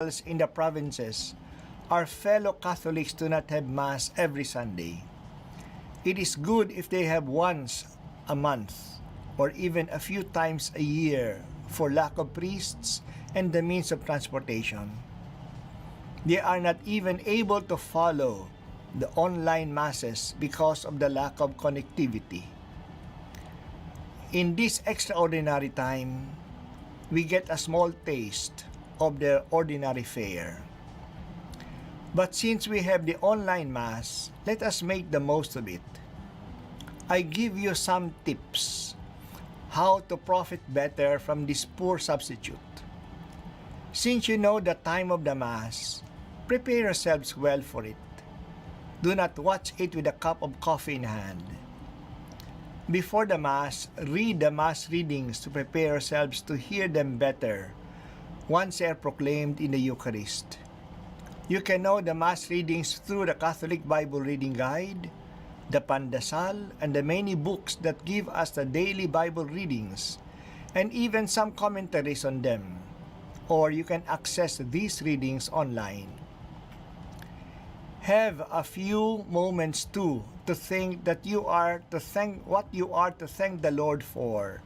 in the provinces, our fellow Catholics do not have Mass every Sunday. It is good if they have once a month or even a few times a year for lack of priests and the means of transportation. They are not even able to follow the online Masses because of the lack of connectivity. In this extraordinary time, we get a small taste of their ordinary fare. But since we have the online Mass, let us make the most of it. I give you some tips how to profit better from this poor substitute. Since you know the time of the Mass, prepare yourselves well for it. Do not watch it with a cup of coffee in hand. Before the Mass, read the Mass readings to prepare yourselves to hear them better once they are proclaimed in the Eucharist. You can know the Mass readings through the Catholic Bible Reading Guide, the Pandasal, and the many books that give us the daily Bible readings, and even some commentaries on them. Or you can access these readings online. Have a few moments too to think that you are to thank what you are to thank the Lord for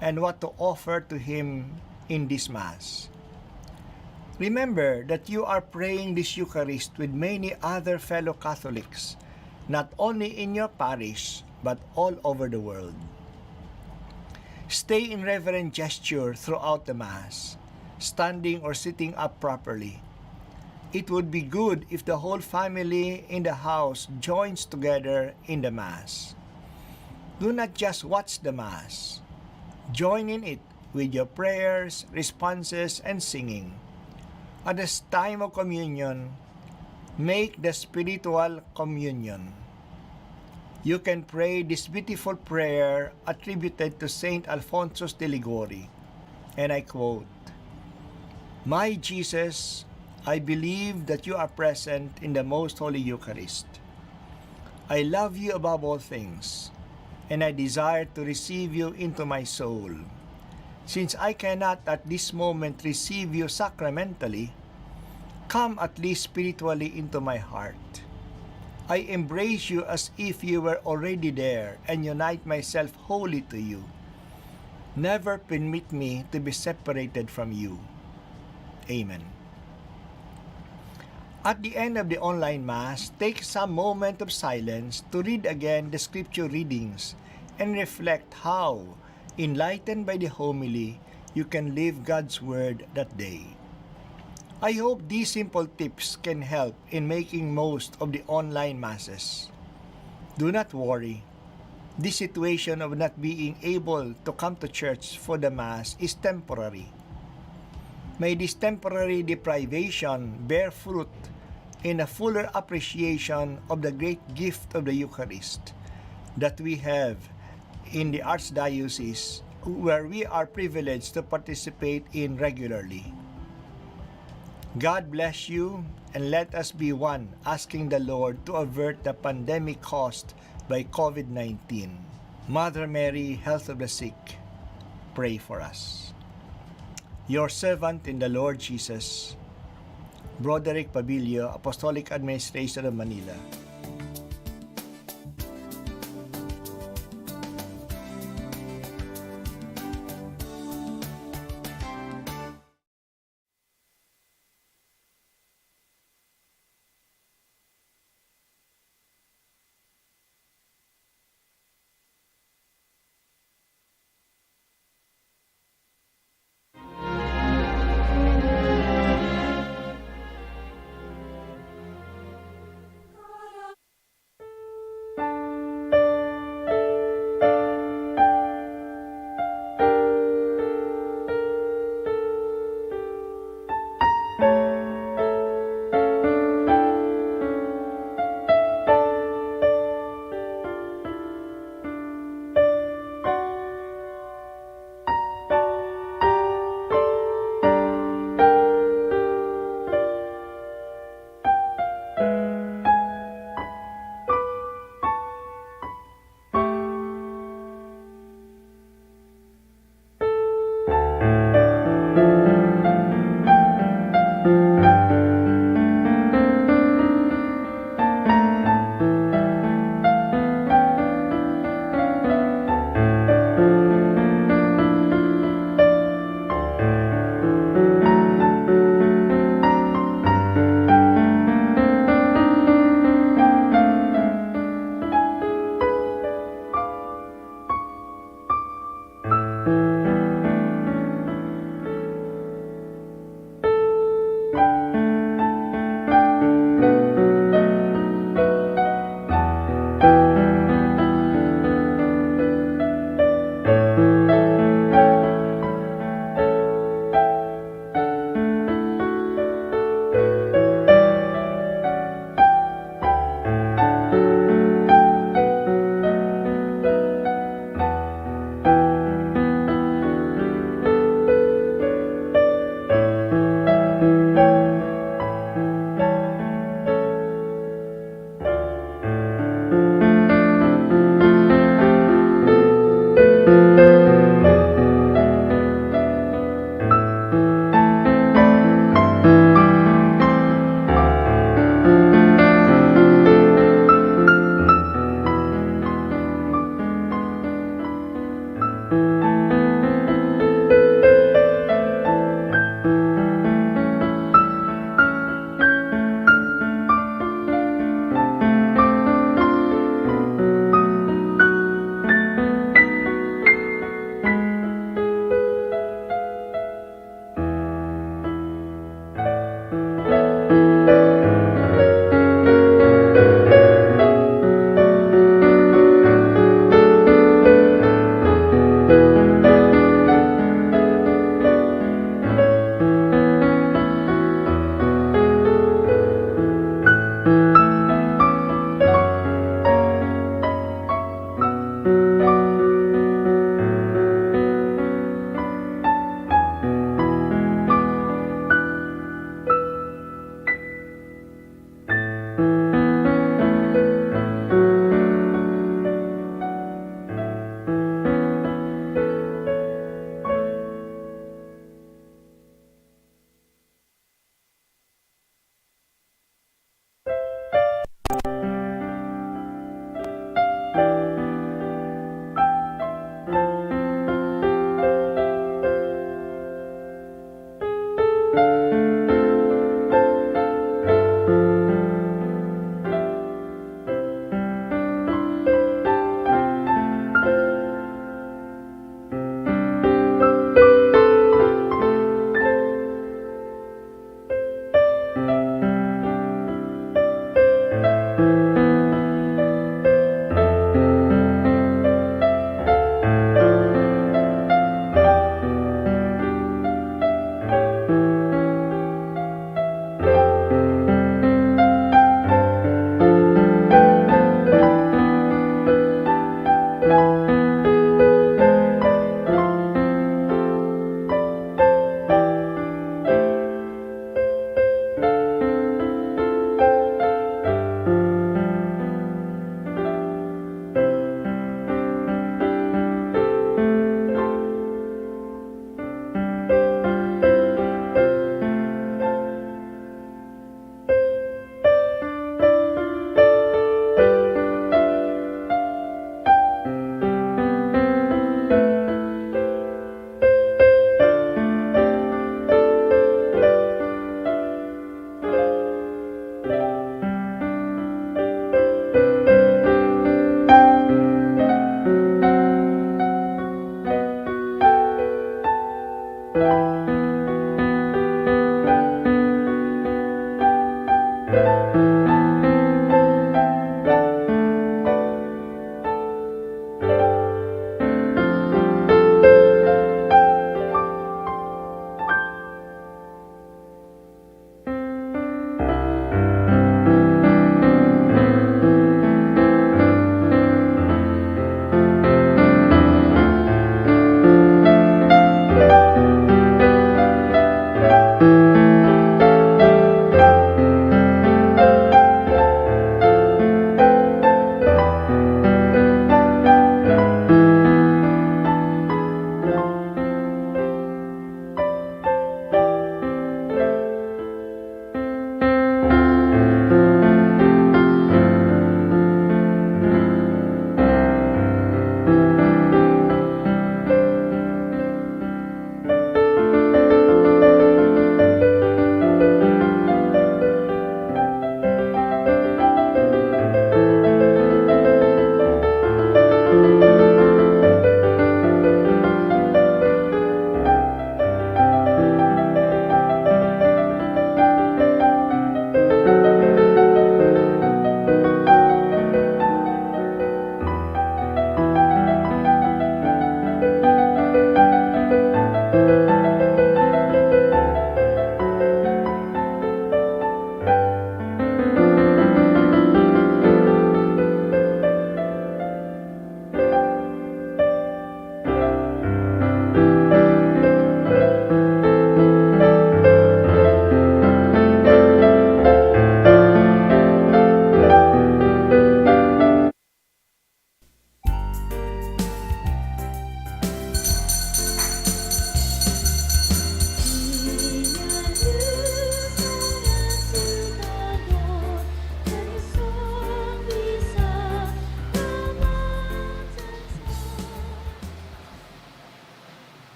and what to offer to Him in this Mass. Remember that you are praying this Eucharist with many other fellow Catholics, not only in your parish, but all over the world. Stay in reverent gesture throughout the Mass, standing or sitting up properly. It would be good if the whole family in the house joins together in the Mass. Do not just watch the Mass. Join in it with your prayers, responses, and singing. At this time of communion, make the spiritual communion. You can pray this beautiful prayer attributed to Saint Alphonsus de Liguori, and I quote, "My Jesus, I believe that you are present in the most holy Eucharist. I love you above all things, and I desire to receive you into my soul. Since I cannot at this moment receive you sacramentally, come at least spiritually into my heart. I embrace you as if you were already there and unite myself wholly to you. Never permit me to be separated from you. Amen." At the end of the online Mass, take some moment of silence to read again the scripture readings and reflect how, enlightened by the homily, you can live God's Word that day. I hope these simple tips can help in making most of the online Masses. Do not worry. This situation of not being able to come to church for the Mass is temporary. May this temporary deprivation bear fruit in a fuller appreciation of the great gift of the Eucharist that we have in the Archdiocese, where we are privileged to participate in regularly. God bless you, and let us be one asking the Lord to avert the pandemic caused by COVID-19. Mother Mary, health of the sick, pray for us. Your servant in the Lord Jesus, Broderick Pabilio, Apostolic Administration of Manila.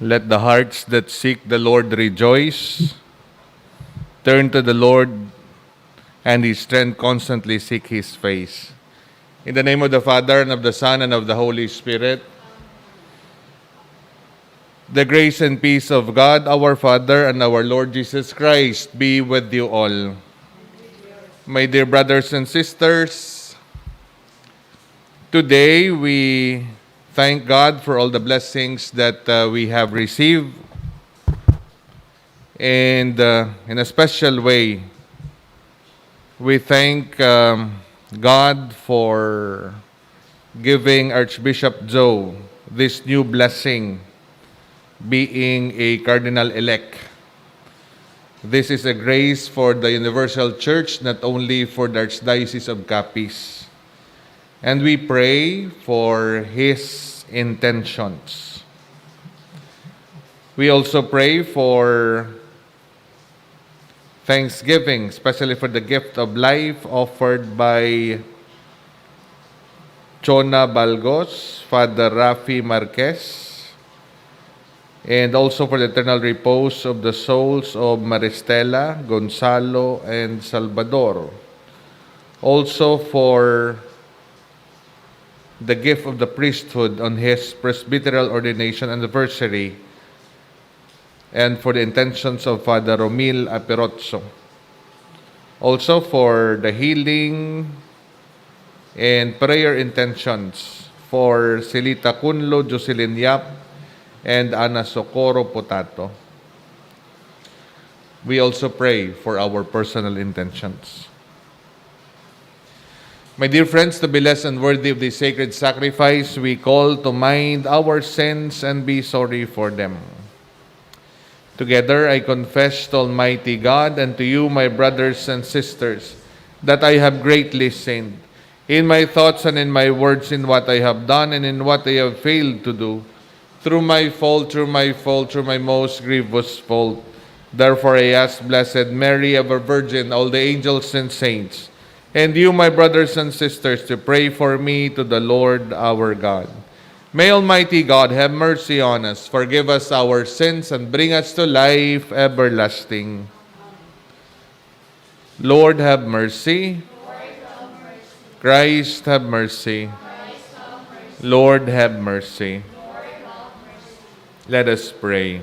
Let the hearts that seek the Lord rejoice. Turn to the Lord, and His strength constantly seek His face. In the name of the Father, and of the Son, and of the Holy Spirit, the grace and peace of God, our Father, and our Lord Jesus Christ be with you all. My dear brothers and sisters, today we thank God for all the blessings that we have received. And in a special way, we thank God for giving Archbishop Joe this new blessing, being a cardinal-elect. This is a grace for the Universal Church, not only for the Archdiocese of Capiz. And we pray for his intentions. We also pray for thanksgiving, especially for the gift of life offered by Chona Balgos, Father Rafi Marquez, and also for the eternal repose of the souls of Maristela, Gonzalo, and Salvador. Also for the gift of the priesthood on his presbyteral ordination anniversary, and for the intentions of Father Romil Aperozzo. Also for the healing and prayer intentions for Celita Cunlo, Jocelyn Yap, and Ana Socorro Potato. We also pray for our personal intentions. My dear friends, to be less unworthy of this sacred sacrifice, we call to mind our sins and be sorry for them. Together, I confess to Almighty God and to you, my brothers and sisters, that I have greatly sinned in my thoughts and in my words, in what I have done and in what I have failed to do, through my most grievous fault. Therefore, I ask Blessed Mary, ever Virgin, all the angels and saints, and you, my brothers and sisters, to pray for me to the Lord our God. May Almighty God have mercy on us, forgive us our sins, and bring us to life everlasting. Lord, have mercy. Christ, have mercy. Lord, have mercy. Let us pray.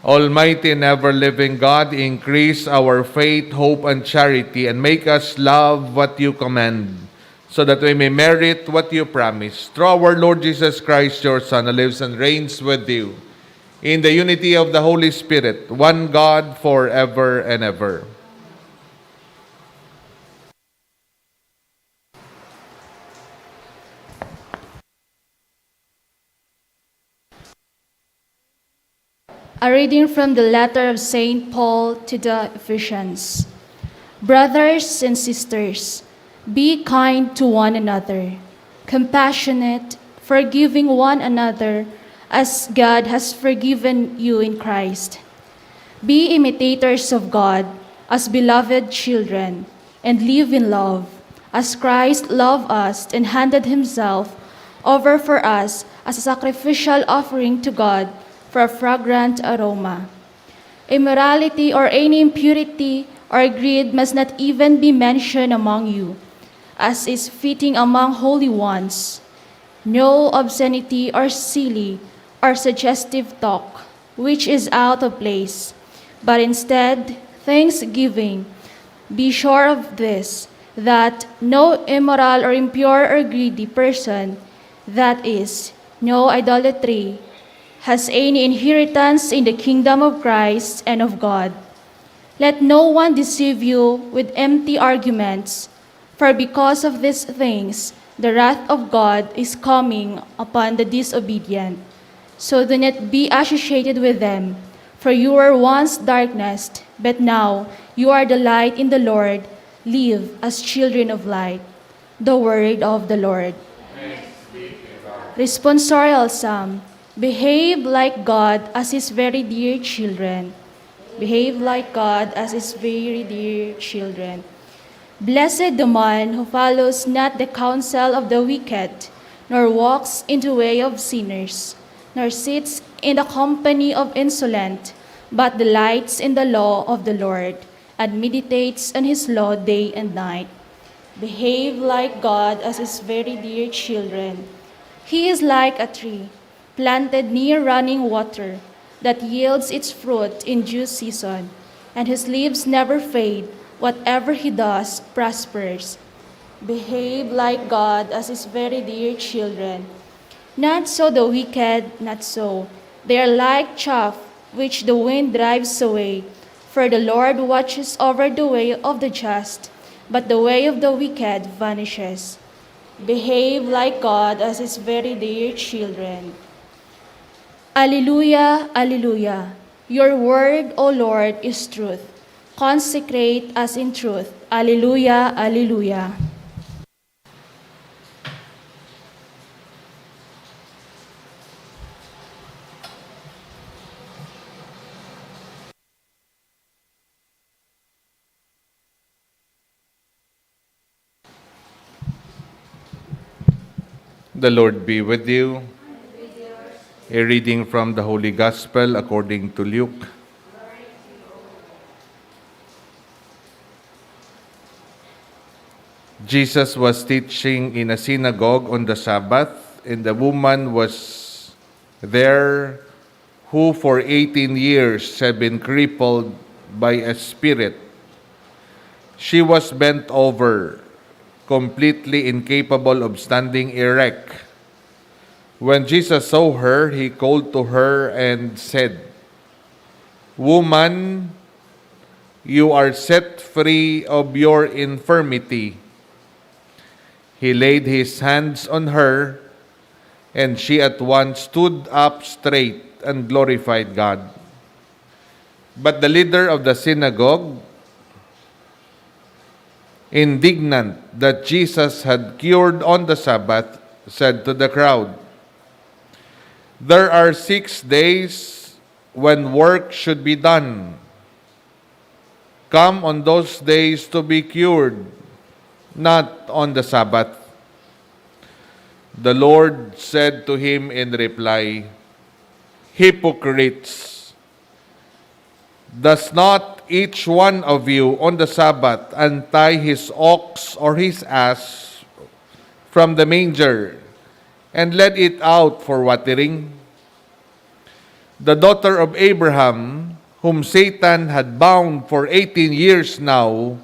Almighty and ever-living God, increase our faith, hope, and charity, and make us love what you command, so that we may merit what you promise. Through our Lord Jesus Christ, your Son, who lives and reigns with you, in the unity of the Holy Spirit, one God, forever and ever. A reading from the letter of St. Paul to the Ephesians. Brothers and sisters, be kind to one another, compassionate, forgiving one another, as God has forgiven you in Christ. Be imitators of God as beloved children, and live in love, as Christ loved us and handed himself over for us as a sacrificial offering to God for a fragrant aroma. Immorality or any impurity or greed must not even be mentioned among you, as is fitting among holy ones. No obscenity or silly or suggestive talk, which is out of place, but instead thanksgiving. Be sure of this, that no immoral or impure or greedy person, that is, no idolatry, has any inheritance in the kingdom of Christ and of God. Let no one deceive you with empty arguments, for because of these things, the wrath of God is coming upon the disobedient. So do not be associated with them, for you were once darkness, but now you are the light in the Lord. Live as children of light. The word of the Lord. Responsorial Psalm. Behave like God as his very dear children. Behave like God as his very dear children. Blessed the man who follows not the counsel of the wicked, nor walks in the way of sinners, nor sits in the company of insolent, but delights in the law of the Lord, and meditates on his law day and night. Behave like God as his very dear children. He is like a tree planted near running water that yields its fruit in due season, and his leaves never fade. Whatever he does prospers. Behave like God as his very dear children. Not so the wicked, not so. They are like chaff which the wind drives away. For the Lord watches over the way of the just, but the way of the wicked vanishes. Behave like God as his very dear children. Alleluia, alleluia. Your word, O Lord, is truth. Consecrate us in truth. Alleluia, alleluia. The Lord be with you. A reading from the Holy Gospel according to Luke. Jesus was teaching in a synagogue on the Sabbath, and a woman was there who for 18 years had been crippled by a spirit. She was bent over, completely incapable of standing erect. When Jesus saw her, he called to her and said, "Woman, you are set free of your infirmity." He laid his hands on her, and she at once stood up straight and glorified God. But the leader of the synagogue, indignant that Jesus had cured on the Sabbath, said to the crowd, "There are 6 days when work should be done. Come on those days to be cured, not on the Sabbath." The Lord said to him in reply, "Hypocrites! Does not each one of you on the Sabbath untie his ox or his ass from the manger and let it out for watering? The daughter of Abraham, whom Satan had bound for 18 years now,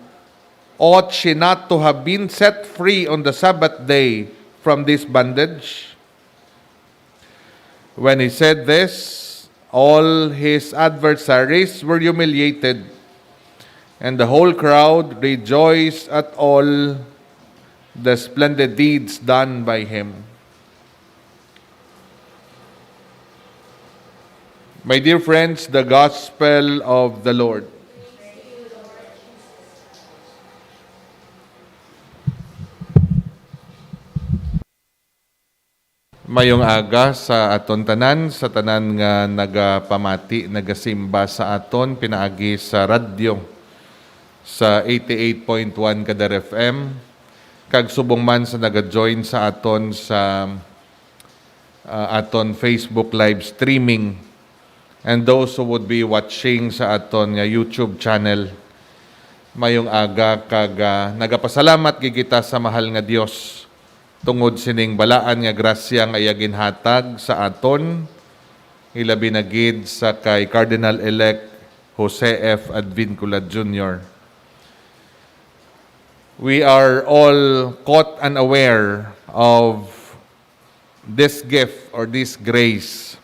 ought she not to have been set free on the Sabbath day from this bondage?" When he said this, all his adversaries were humiliated, and the whole crowd rejoiced at all the splendid deeds done by him. My dear friends, the Gospel of the Lord. Mayong aga sa aton tanan, sa tanan nga nagapamati, nagasimba sa aton, pinaagi sa radyo, sa 88.1 Kadar FM, kag subong man sa naga-join sa aton sa aton Facebook live streaming, and those who would be watching sa aton nga YouTube channel. Mayong aga kag nagapasalamat gid kita sa mahal nga Dios tungod sining balaan nga grasya nga iya ginhatag sa aton, ilabi na gid sa kay Cardinal-elect Jose F. Advincula Jr. We are all caught unaware of this gift or this grace.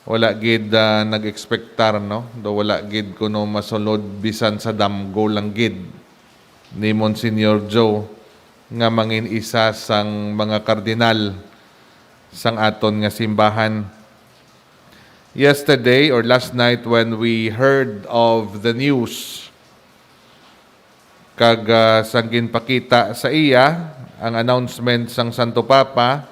Wala gid nag-expectar, no? Do wala gid kuno masulod bisan sa damgo lang gid ni Monsignor Joe nga mangin isa sang mga kardinal sang aton nga simbahan. Yesterday or last night when we heard of the news kag sang ginpakita sa iya ang announcement sang Santo Papa,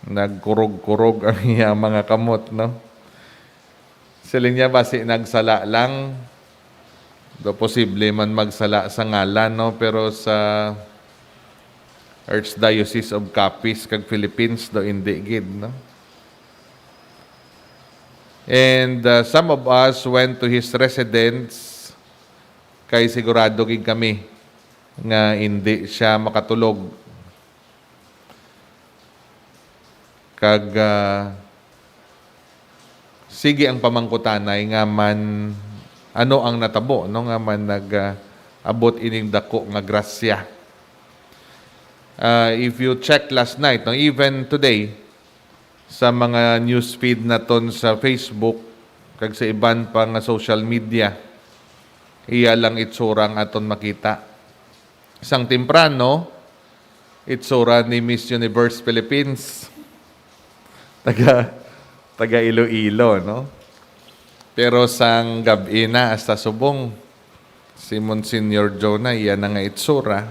nagkurog-kurog ang iya mga kamot, no? Siling niya basi nagsala lang, do posible man magsala sa ngalan, no? Pero sa Archdiocese of Capiz kag Philippines do hindi gid, no? And some of us went to his residence kay sigurado gid kami nga hindi siya makatulog. Kag sige ang pamangkutanay nga man ano ang natabo, no, nga man abot ining dako nga grasya. If you check last night, no, even today, sa mga newsfeed na ton sa Facebook, kag sa iban pang social media, iya lang itsurang aton makita. Isang timprano, itsura ni Miss Universe Philippines. Taga Iloilo, no? Pero sang gabi na, hasta subong, si Monsignor Jonah, iya na nga itsura.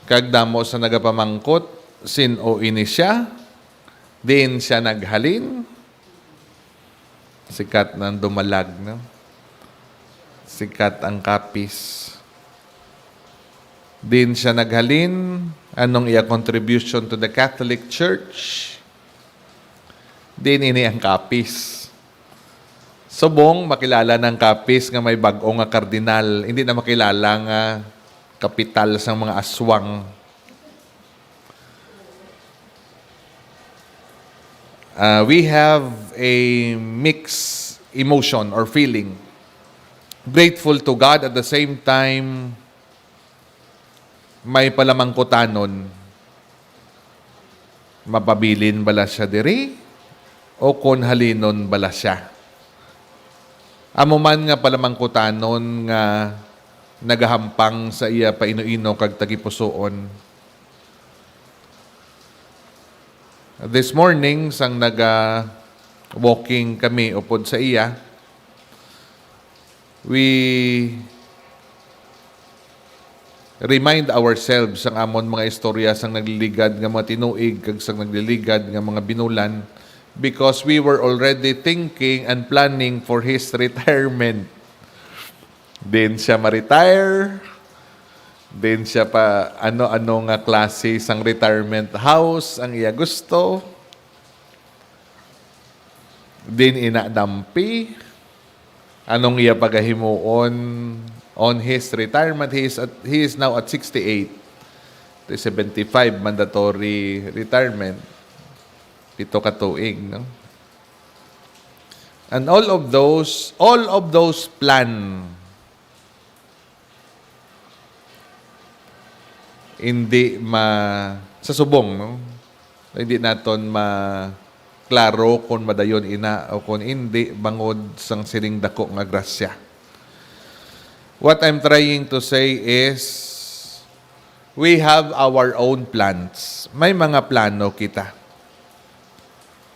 Kag damo sa nagapamangkot, sino ini siya, din siya naghalin. Sikat ng dumalag, no? Sikat ang Capiz. Din siya naghalin. Anong iya contribution to the Catholic Church? Din ini ang Capiz. Subong makilala ng Capiz nga may bag-o nga kardinal. Hindi na makilala nga kapital sa mga aswang. We have a mixed emotion or feeling. Grateful to God, at the same time, may palamangkutanon. Mapabilin bala siya diri o kon halinon bala siya. Amo man nga palamangkutanon nga nagahampang sa iya paino-ino kag tagipusoon. This morning, sang walking kami upod sa iya, we remind ourselves ang amon mga istorya sang nagliligad nga mga tinuig kag sang nagliligad nga mga binulan, because we were already thinking and planning for his retirement. Din siya ma-retire, din siya pa ano-ano nga klase sang retirement house ang iya gusto. Din inadampi. Anong iya pagahimuon on his retirement. He is now at 68. To 75 mandatory retirement. 7 ka tuig, no? And all of those plan hindi sa subong, no? Hindi naton klaro kung madayon ina o kung hindi bangod sang sining dako nga grasya. What I'm trying to say is we have our own plans. May mga plano kita.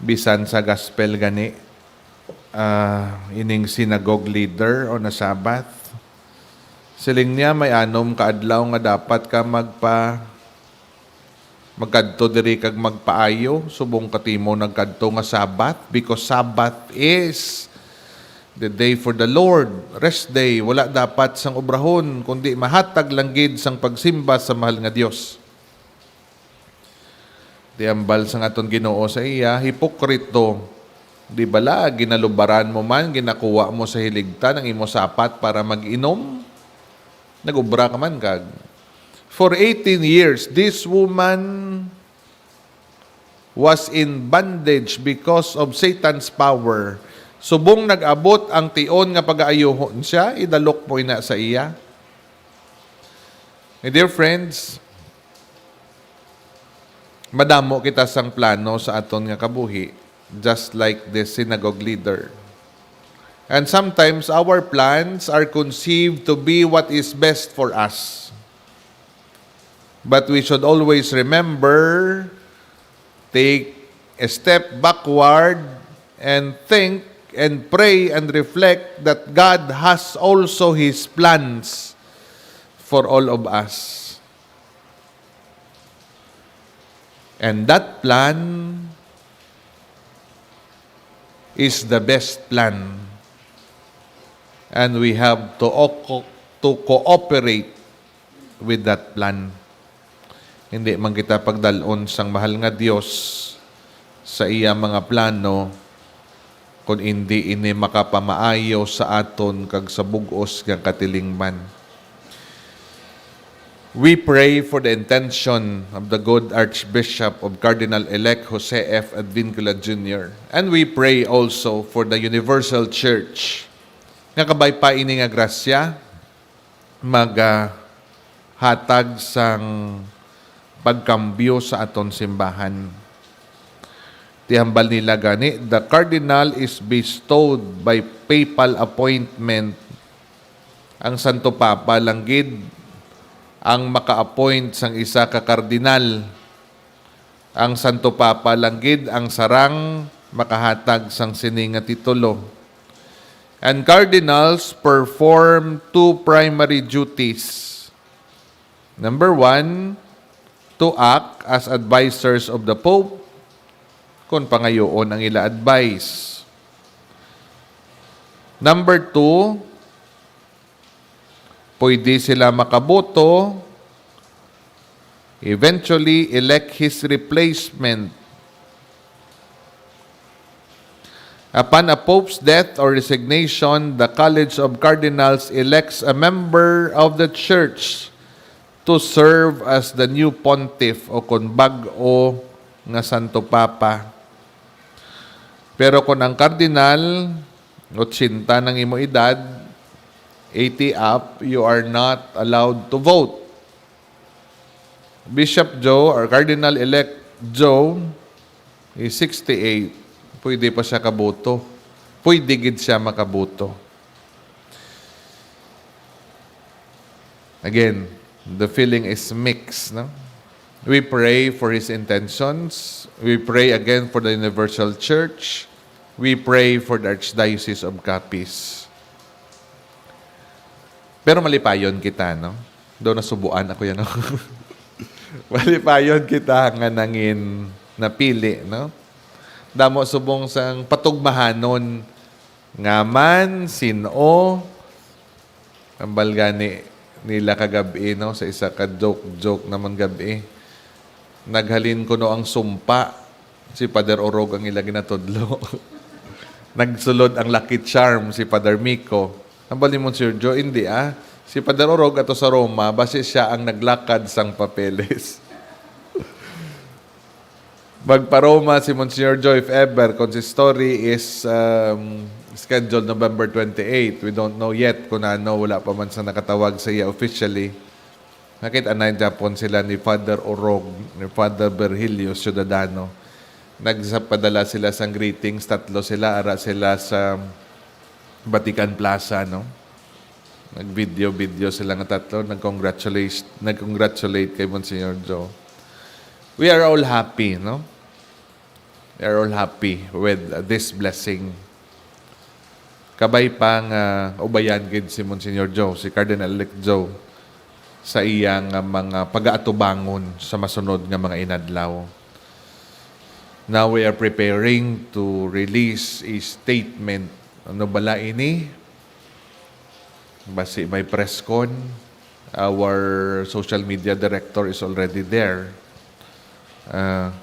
Bisan sa gospel gani, ining synagogue leader o na Sabbath, siling niya may anom kaadlaw nga dapat ka magkadto diri kag magpaayo, subong katimo nagkadto nga Sabbath, because Sabbath is the day for the Lord, rest day. Wala dapat sang obrahon kundi mahatag lang gid sang pagsimba sa mahal nga Dios. Diambal sang aton Ginoo sa iya, hipokrito. Di bala ginalubaran mo man, ginakuha mo sa hiligtan ang imo sapat para mag-inom? Nagubra ka man kag. For 18 years, this woman was in bondage because of Satan's power. Subong nag-abot ang tion nga pag-aayuhon siya, idalok mo ina sa iya. My dear friends, madamo kita sang plano sa aton nga kabuhi, just like the synagogue leader. And sometimes our plans are conceived to be what is best for us. But we should always remember, take a step backward and think and pray and reflect that God has also His plans for all of us. And that plan is the best plan. And we have to cooperate with that plan. Hindi man kita pagdalon sang mahal nga Dios sa iya mga plano kung hindi ini makapamaayo sa aton kag sa bug-os nga katilingman. We pray for the intention of the good Archbishop of Cardinal-elect Jose F. Advincula Jr. And we pray also for the Universal Church nga kabay pa ini nga grasya hatag sang pagkambyo sa aton simbahan. Tihambal nila gani, the cardinal is bestowed by papal appointment. Ang Santo Papa langgid ang maka-appoint sang isa ka kardinal. Ang Santo Papa langgid ang sarang makahatag sang sini nga titulo. And cardinals perform two primary duties. Number 1, to act as advisors of the Pope kung pangayoon ang ila advice. Number 2, pwede sila makaboto, eventually elect his replacement. Upon a Pope's death or resignation, the College of Cardinals elects a member of the Church to serve as the new pontiff o kung bag-o nga Santo Papa. Pero kung ang kardinal, 80 ng imo edad, 80 up, you are not allowed to vote. Bishop Joe or Cardinal-elect Joe is 68. Pwede pa siya kaboto. Pwede gid siya makaboto. Again, the feeling is mixed. No? We pray for his intentions. We pray again for the Universal Church. We pray for the Archdiocese of Capiz. Pero malipayon kita, no? Doon nasubuan ako yan, no? Malipayon kita nga nangin napili, no? Damo subong sang patugmahanon ngaman, sino, ang balgani nila kagabi, no? Sa isa ka joke naman gabi. Naghalin ko no ang sumpa. Si Father Orog ang ila ginatudlo. Nagsulod ang lucky charm si Father Miko. Ang balin mo, Sir Joe, hindi Si Father Orog ato sa Roma, base siya ang naglakad sang papeles. Magparoma si Monsignor Joe if ever, consistory is scheduled November 28. We don't know yet kung ano, wala pa man sa nakatawag sa iya officially. Nakita-anay Japon sila ni Father Orog, ni Father Virgilio Ciudadano. Nagpadala sila sang greetings, 3 sila, ara sila sa Vatican Plaza, no? Nag-video sila nga 3, nag-congratulate kay Monsignor Joe. We are all happy, no? We are all happy with this blessing. Kabay pang ubayan gid si Monsignor Joe, si Cardinal-elect Joe, sa iyang mga pag-aatubangon sa masunod nga mga inadlaw. Now we are preparing to release a statement. Ano bala ini? Basi may press con. Our social media director is already there.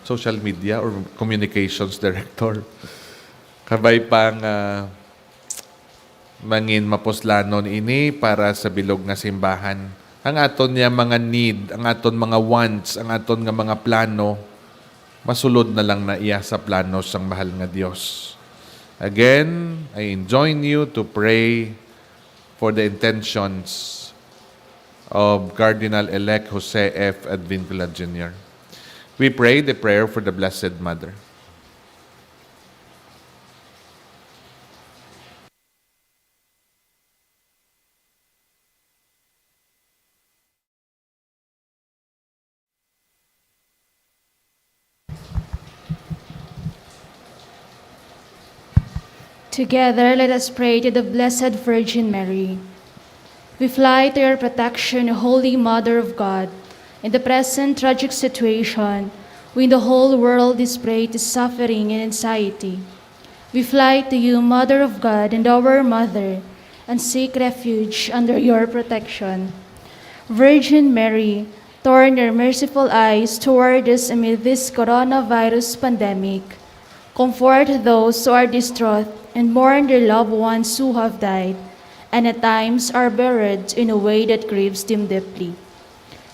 Social media or communications director. Kabay pang mangin mapuslanon ini para sa bilog nga simbahan. Ang aton niya mga need, ang aton mga wants, ang aton nga mga plano, masulod na lang na iya sa plano sang mahal nga Dios. Again, I enjoin you to pray for the intentions of Cardinal-elect Jose F. Advincula Jr. We pray the prayer for the Blessed Mother. Together, let us pray to the Blessed Virgin Mary. We fly to your protection, Holy Mother of God, in the present tragic situation when the whole world is prey to suffering and anxiety. We fly to you, Mother of God and our Mother, and seek refuge under your protection. Virgin Mary, Turn your merciful eyes toward us amid this coronavirus pandemic. Comfort those who are distraught and mourn their loved ones who have died, and at times are buried in a way that grieves them deeply.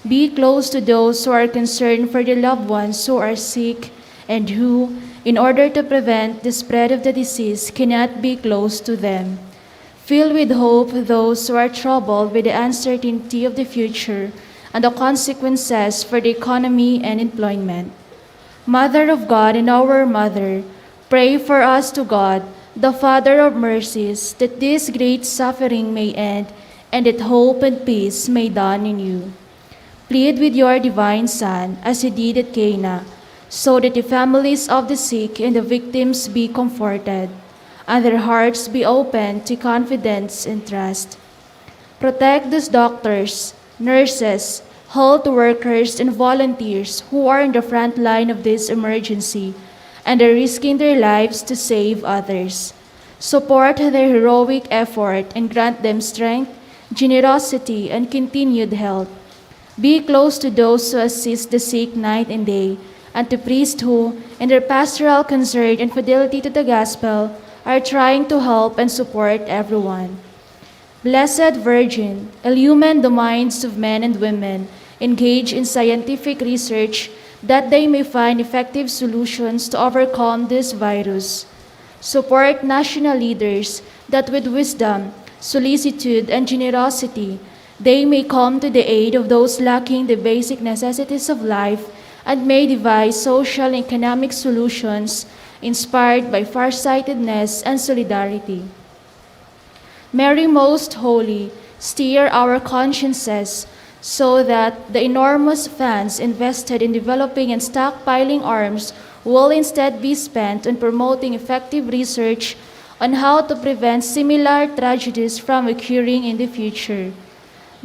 Be close to those who are concerned for their loved ones who are sick and who, in order to prevent the spread of the disease, cannot be close to them. Fill with hope those who are troubled with the uncertainty of the future and the consequences for the economy and employment. Mother of God and our Mother, pray for us to God, the Father of mercies, that this great suffering may end and that hope and peace may dawn in you. Plead with your divine Son, as he did at Cana, so that the families of the sick and the victims be comforted, and their hearts be opened to confidence and trust. Protect those doctors, nurses, health workers, and volunteers who are in the front line of this emergency and are risking their lives to save others. Support their heroic effort and grant them strength, generosity, and continued health. Be close to those who assist the sick night and day, and to priests who, in their pastoral concern and fidelity to the gospel, are trying to help and support everyone. Blessed Virgin, illumine the minds of men and women engaged in scientific research that they may find effective solutions to overcome this virus. Support national leaders that with wisdom, solicitude, and generosity, they may come to the aid of those lacking the basic necessities of life and may devise social and economic solutions inspired by farsightedness and solidarity. Mary Most Holy, steer our consciences so that the enormous funds invested in developing and stockpiling arms will instead be spent on promoting effective research on how to prevent similar tragedies from occurring in the future.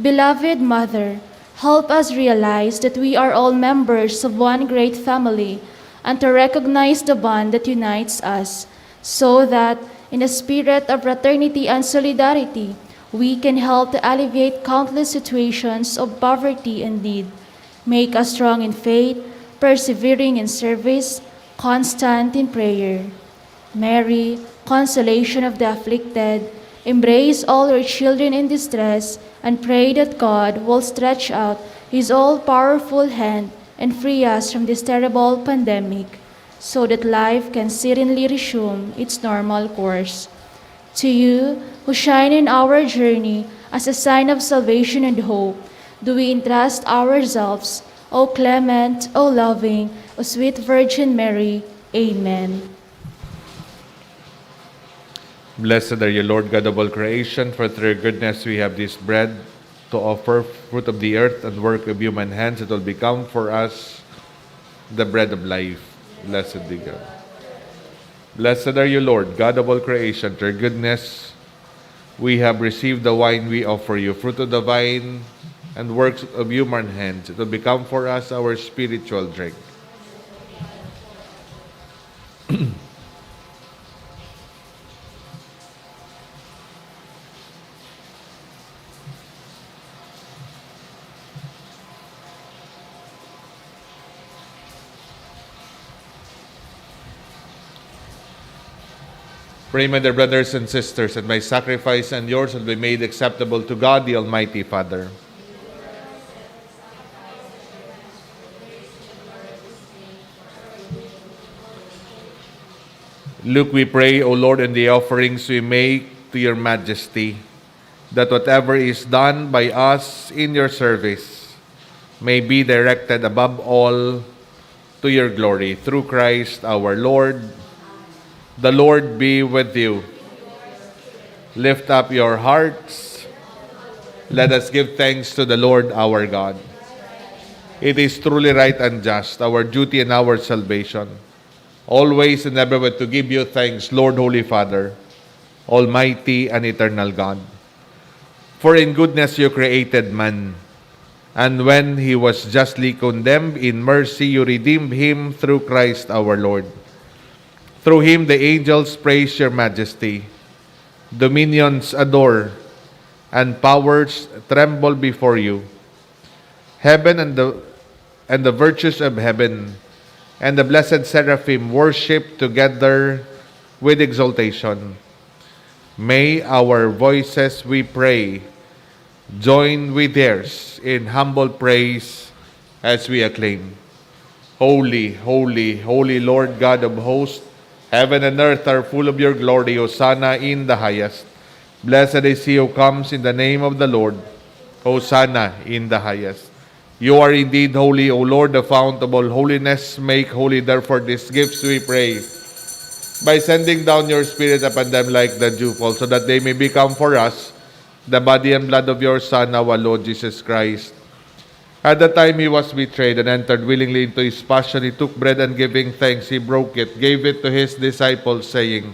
Beloved Mother, help us realize that we are all members of one great family and to recognize the bond that unites us, so that, in a spirit of fraternity and solidarity, we can help to alleviate countless situations of poverty and need. Make us strong in faith, persevering in service, constant in prayer. Mary, consolation of the afflicted, embrace all your children in distress, and pray that God will stretch out his all-powerful hand and free us from this terrible pandemic, so that life can serenely resume its normal course. To you, who shine in our journey as a sign of salvation and hope, do we entrust ourselves, O clement, O loving, O sweet Virgin Mary. Amen. Blessed are you, Lord God of all creation, for through your goodness we have this bread to offer, fruit of the earth and work of human hands. It will become for us the bread of life. Blessed be God. Blessed are you, Lord, God of all creation. Through your goodness we have received the wine we offer you, fruit of the vine and works of human hands. It will become for us our spiritual drink. Pray, my dear brothers and sisters, that my sacrifice and yours will be made acceptable to God, the Almighty Father. Look, we pray, O Lord, in the offerings we make to your majesty, that whatever is done by us in your service may be directed above all to your glory. Through Christ our Lord. The Lord be with you. Lift up your hearts. Let us give thanks to the Lord our God. It is truly right and just, our duty and our salvation, always and everywhere to give you thanks, Lord, Holy Father, Almighty and eternal God. For in goodness you created man, and when he was justly condemned, in mercy you redeemed him through Christ our Lord. Through him the angels praise your majesty, dominions adore, and powers tremble before you. Heaven and the virtues of heaven and the blessed seraphim worship together with exaltation. May our voices, we pray, join with theirs in humble praise as we acclaim. Holy, holy, holy Lord God of hosts, heaven and earth are full of your glory. Hosanna in the highest. Blessed is he who comes in the name of the Lord. Hosanna in the highest. You are indeed holy, O Lord, the fount of all holiness. Make holy, therefore, these gifts, we pray, by sending down your Spirit upon them like the dewfall, so that they may become for us the body and blood of your Son, our Lord Jesus Christ. At the time he was betrayed and entered willingly into his passion, he took bread and giving thanks, he broke it, gave it to his disciples, saying,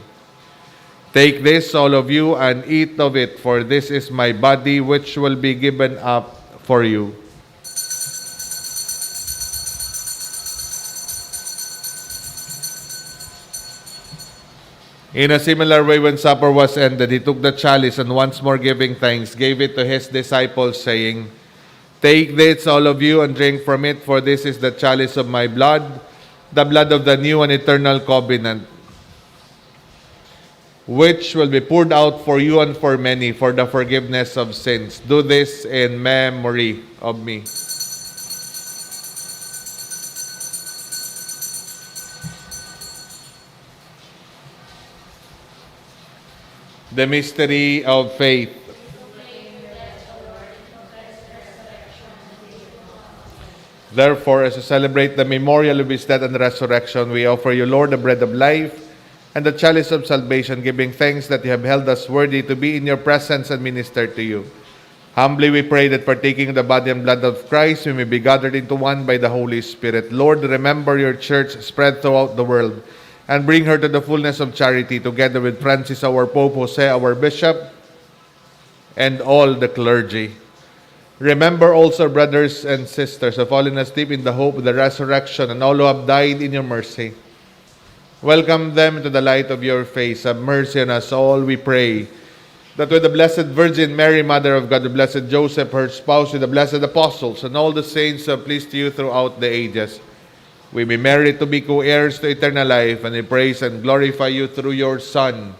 Take this, all of you, and eat of it, for this is my body which will be given up for you. In a similar way, when supper was ended, he took the chalice and once more giving thanks, gave it to his disciples, saying, Take this, all of you, and drink from it, for this is the chalice of my blood, the blood of the new and eternal covenant, which will be poured out for you and for many for the forgiveness of sins. Do this in memory of me. The mystery of faith. Therefore, as we celebrate the memorial of his death and resurrection, we offer you, Lord, the bread of life and the chalice of salvation, giving thanks that you have held us worthy to be in your presence and minister to you. Humbly we pray that partaking of the body and blood of Christ, we may be gathered into one by the Holy Spirit. Lord, remember your church spread throughout the world, and bring her to the fullness of charity, together with Francis, our Pope, Jose, our Bishop, and all the clergy. Remember also brothers and sisters who have fallen asleep in the hope of the resurrection, and all who have died in your mercy. Welcome them to the light of your face. Have mercy on us all, we pray, that with the Blessed Virgin Mary, Mother of God, the Blessed Joseph, her spouse, with the blessed apostles, and all the saints who have pleased you throughout the ages, we be merited to be co-heirs to eternal life, and we praise and glorify you through your Son,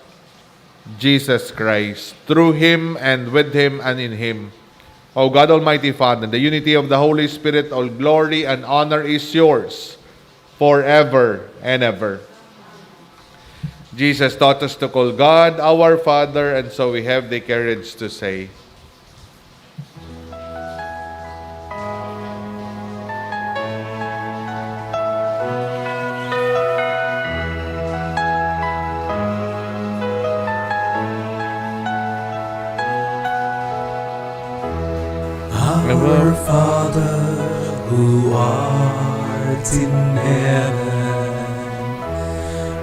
Jesus Christ. Through him and with him and in him, O God Almighty Father, in the unity of the Holy Spirit, all glory and honor is yours forever and ever. Jesus taught us to call God our Father, and so we have the courage to say, Our Father, who art in heaven,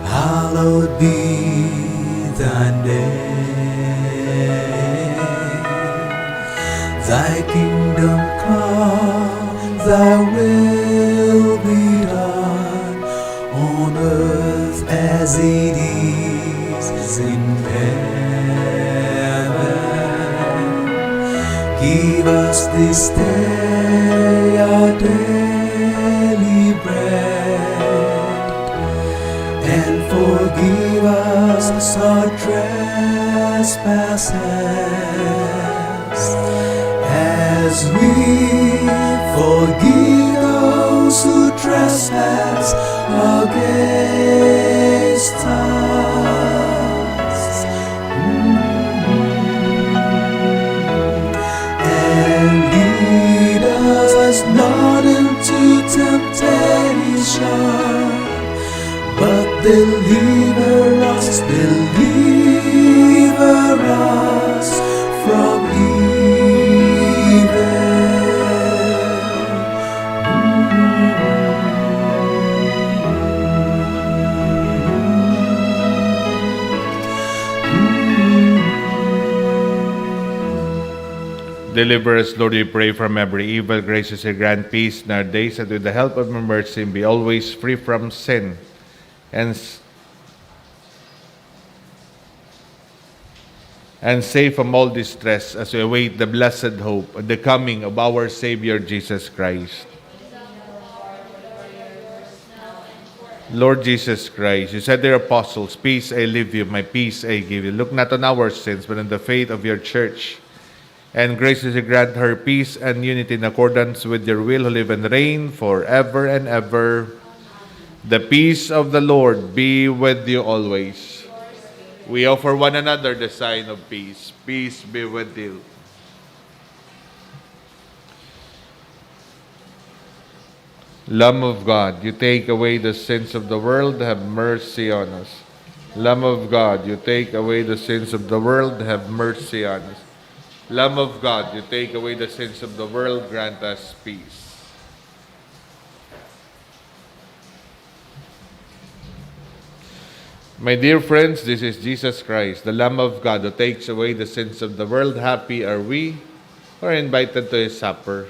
hallowed be thy name. Thy kingdom come, thy will be done, on earth as it is in heaven. Give us this day our daily bread, and forgive us our trespasses, as we forgive those who trespass against us. And lead us not into temptation, but deliver us from evil. Deliver us, Lord, we pray, from every evil. Graciously grant peace in our days, and with the help of your mercy be always free from sin and save from all distress as we await the blessed hope and the coming of our Savior Jesus Christ. Lord Jesus Christ, you said to your apostles, peace I leave you, my peace I give you. Look not on our sins, but on the faith of your church. And graciously grant her peace and unity in accordance with your will, who live and reign forever and ever. The peace of the Lord be with you always. We offer one another the sign of peace. Peace be with you. Lamb of God, you take away the sins of the world, have mercy on us. Lamb of God, you take away the sins of the world, have mercy on us. Lamb of God, you take away the sins of the world, grant us peace. My dear friends, this is Jesus Christ, the Lamb of God who takes away the sins of the world. Happy are we who are invited to His supper.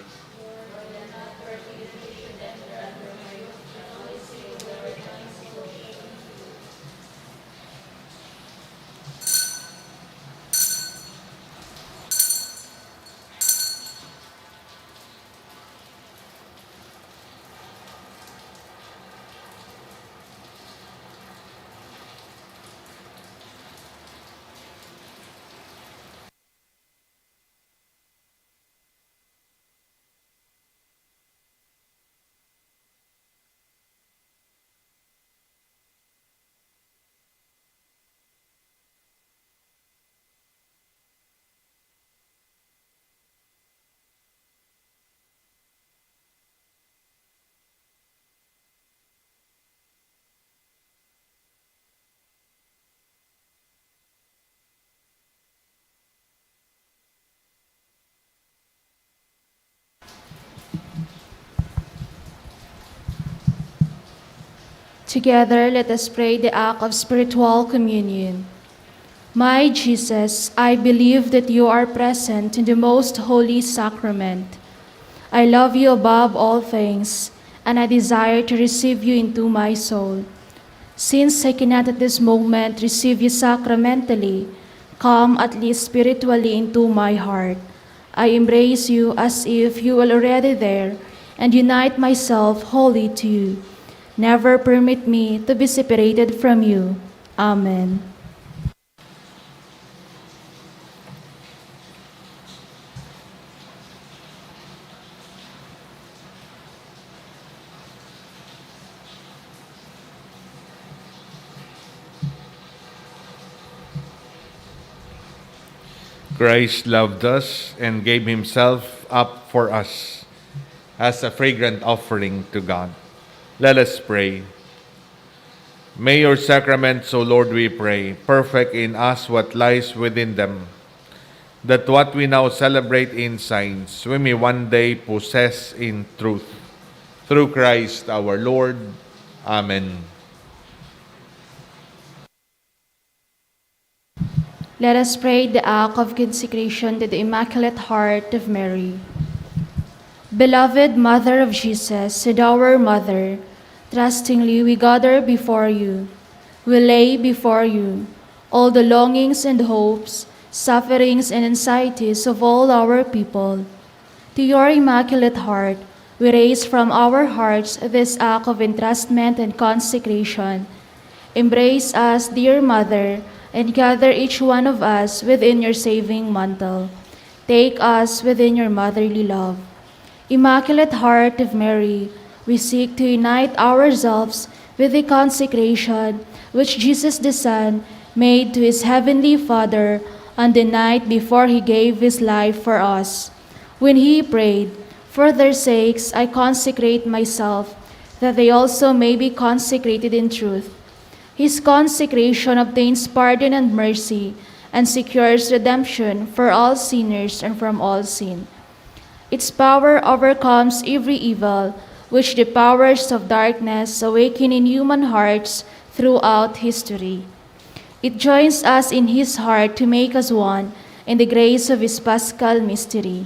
Together, let us pray the act of spiritual communion. My Jesus, I believe that you are present in the most holy sacrament. I love you above all things, and I desire to receive you into my soul. Since I cannot at this moment receive you sacramentally, come at least spiritually into my heart. I embrace you as if you were already there, and unite myself wholly to you. Never permit me to be separated from you. Amen. Christ loved us and gave himself up for us as a fragrant offering to God. Let us pray. May your sacraments, O Lord, we pray, perfect in us what lies within them, that what we now celebrate in signs, we may one day possess in truth. Through Christ our Lord. Amen. Let us pray the act of consecration to the Immaculate Heart of Mary. Beloved Mother of Jesus and our Mother, trustingly we gather before you. We lay before you all the longings and hopes, sufferings and anxieties of all our people. To your Immaculate Heart, we raise from our hearts this act of entrustment and consecration. Embrace us, dear Mother, and gather each one of us within your saving mantle. Take us within your motherly love. Immaculate Heart of Mary, we seek to unite ourselves with the consecration which Jesus the Son made to his heavenly Father on the night before he gave his life for us. When he prayed, "For their sakes I consecrate myself, that they also may be consecrated in truth." His consecration obtains pardon and mercy and secures redemption for all sinners and from all sin. Its power overcomes every evil, which the powers of darkness awaken in human hearts throughout history. It joins us in his heart to make us one in the grace of his paschal mystery.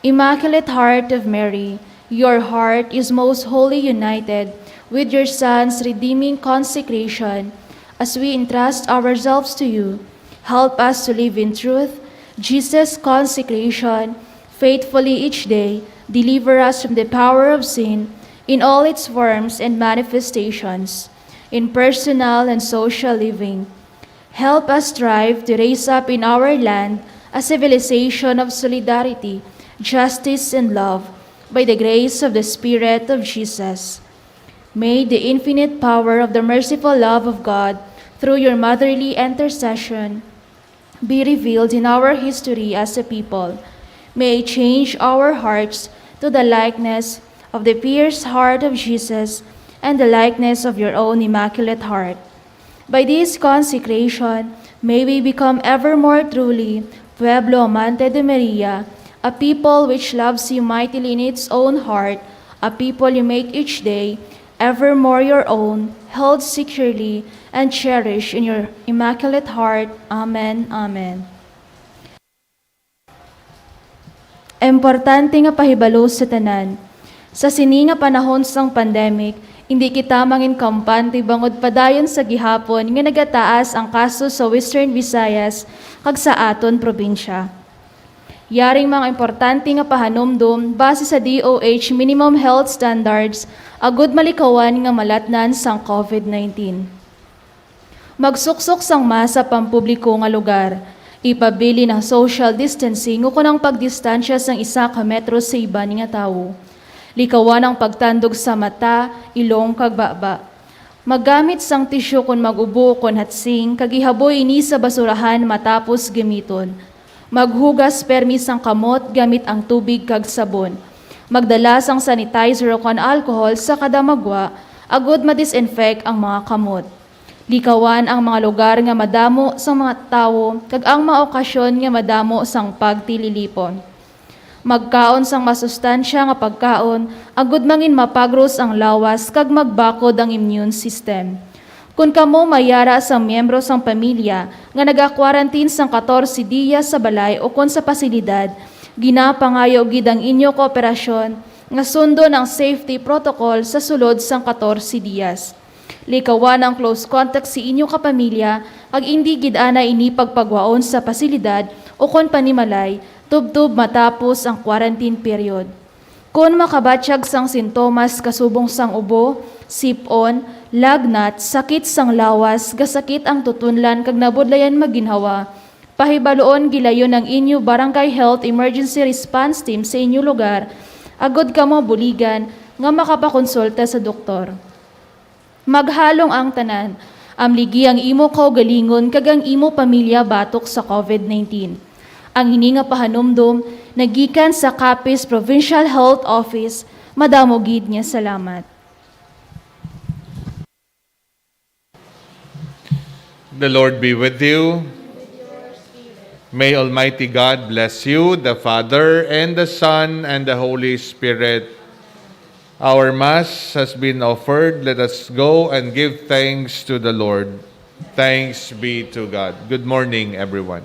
Immaculate Heart of Mary, your heart is most wholly united with your Son's redeeming consecration. As we entrust ourselves to you, Help us to live in truth, Jesus' consecration, faithfully each day, deliver us from the power of sin in all its forms and manifestations, in personal and social living. Help us strive to raise up in our land a civilization of solidarity, justice, and love by the grace of the Spirit of Jesus. May the infinite power of the merciful love of God through your motherly intercession be revealed in our history as a people. May it change our hearts to the likeness of the pierced heart of Jesus and the likeness of your own immaculate heart. By this consecration, may we become ever more truly Pueblo Amante de Maria, a people which loves you mightily in its own heart, a people you make each day evermore your own, held securely and cherished in your immaculate heart. Amen. Amen. Importante nga pahibalo sa tanan. Sa sini nga panahon sang pandemic, hindi kita mangin kampante bangod padayon sa gihapon nga nagataas ang kaso sa Western Visayas kag sa aton probinsya. Yaring mga importante nga pahanumdum base sa DOH Minimum Health Standards agud malikawan nga malatnan sang COVID-19. Magsuksok sang masa pampubliko nga lugar. Ipabili ng social distancing o kunang pagdistansya sang 1 ka metro sa iban nga tawo. Likawan ang pagtandog sa mata, ilong kag baba. Maggamit sang tisyo kun magubo kun hatsing kag ihaboy ini sa basurahan matapos gamiton. Maghugas permis ang kamot gamit ang tubig kag sabon. Magdala sang sanitizer o kan alcohol sa kada magwa agud ma-disinfect ang mga kamot. Likawan ang mga lugar nga madamo sa mga tawo kag ang mga okasyon nga madamo sang pagtililipon. Magkaon sang masustansya nga pagkaon agud mangin mapagros ang lawas kag magbakod ang immune system. Kung kamo mayara sang miyembro sang pamilya nga naga-quarantine sang 14 diya sa balay o kon sa pasilidad, ginapangayo gid ang inyo kooperasyon nga sundo ng safety protocol sa sulod sang 14 diyas. Likawan ang close contact si inyo kapamilya ag hindi gid ana ini pagpagwaon sa pasilidad o kon panimalay tubtub matapos ang quarantine period. Kung makabatsyag sang sintomas kasubong sang ubo, sipon, lagnat, sakit sang lawas, gasakit ang tutunlan kag nabudlayan maginhawa, pahibaloon gilayon ang inyo Barangay Health Emergency Response Team sa inyo lugar, agod kamo buligan nga makapakonsulta sa doktor. Maghalong ang tanan, amligi ang imo kaugalingon kag ang imo pamilya batok sa COVID-19. Ang hininga pahanumdum, nagikan sa Capiz Provincial Health Office, madamo gid niya salamat. The Lord be with you. May Almighty God bless you, the Father, and the Son, and the Holy Spirit. Our Mass has been offered. Let us go and give thanks to the Lord. Thanks be to God. Good morning, everyone.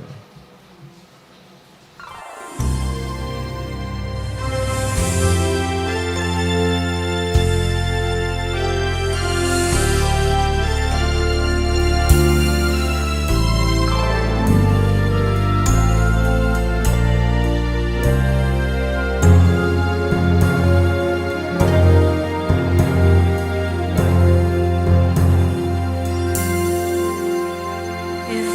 If